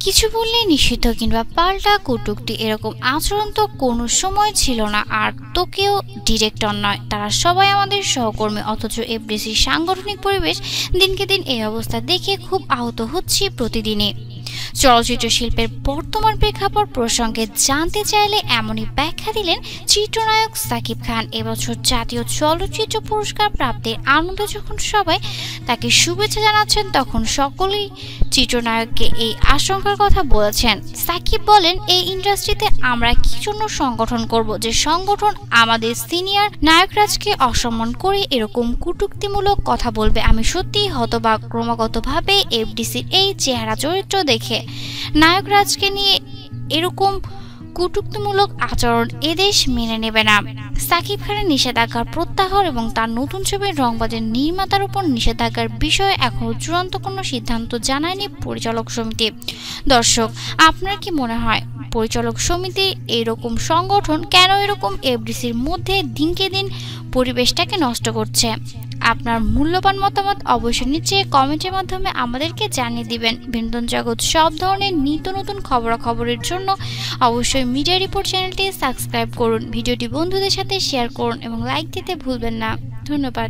কিছু বললে নিষিদ্ধ কিংবা পাল্টা কটূক্তি এরকম আচরণ তো কোনো সময় ছিল না, আর তোকেও ডিরেক্টর নয়। তারা সবাই আমাদের সহকর্মী, অথচ এফডিসির সাংগঠনিক পরিবেশ দিনকে দিন এই অবস্থা দেখে খুব আহত হচ্ছি প্রতিদিনই। চলচ্চিত্র শিল্পের বর্তমান প্রেক্ষাপট প্রসঙ্গে জানতে চাইলে এমনই ব্যাখ্যা দিলেন চিত্রনায়ক সাকিব খান। এবছর জাতীয় চলচ্চিত্র পুরস্কার প্রাপ্তির আনন্দে যখন সবাই তাকে শুভেচ্ছা জানাচ্ছেন, তখন সকলেই চিত্রনায়ককে এই আশঙ্কার কথা বলেছেন। সাকিব বলেন, এই ইন্ডাস্ট্রিতে আমরা কি জন্য সংগঠন করব যে সংগঠন আমাদের সিনিয়র নায়করাজকে অসম্মান করে এরকম কটূক্তিমূলক কথা বলবে। আমি সত্যিই হতবাক ক্রমাগতভাবে এফডিসির এই চেহারা চরিত্র দেখে। নায়করাজকে নিয়ে এরকম কটূক্তিমূলক আচরণ এদেশ মেনে নেবে না। সাকিব খানের নিষেধাজ্ঞার প্রত্যাহার এবং তার নতুন ছবির রংবাজের নির্মাতার উপর নিষেধাজ্ঞার বিষয়ে এখনও চূড়ান্ত কোনো সিদ্ধান্ত জানায়নি পরিচালক সমিতি। দর্শক, আপনার কি মনে হয় পরিচালক সমিতির এরকম সংগঠন কেন এরকম এফডিসির মধ্যে দিনকে দিন পরিবেশটাকে নষ্ট করছে? আপনার মূল্যবান মতামত অবশ্যই নিচে কমেন্টের মাধ্যমে আমাদেরকে জানিয়ে দিবেন। বিনোদন জগৎ সব ধরনের নিত্য নতুন খবরাখবরের জন্য অবশ্যই মিডিয়া রিপোর্ট চ্যানেলটি সাবস্ক্রাইব করুন, ভিডিওটি বন্ধুদের সাথে শেয়ার করুন এবং লাইক দিতে ভুলবেন না। ধন্যবাদ।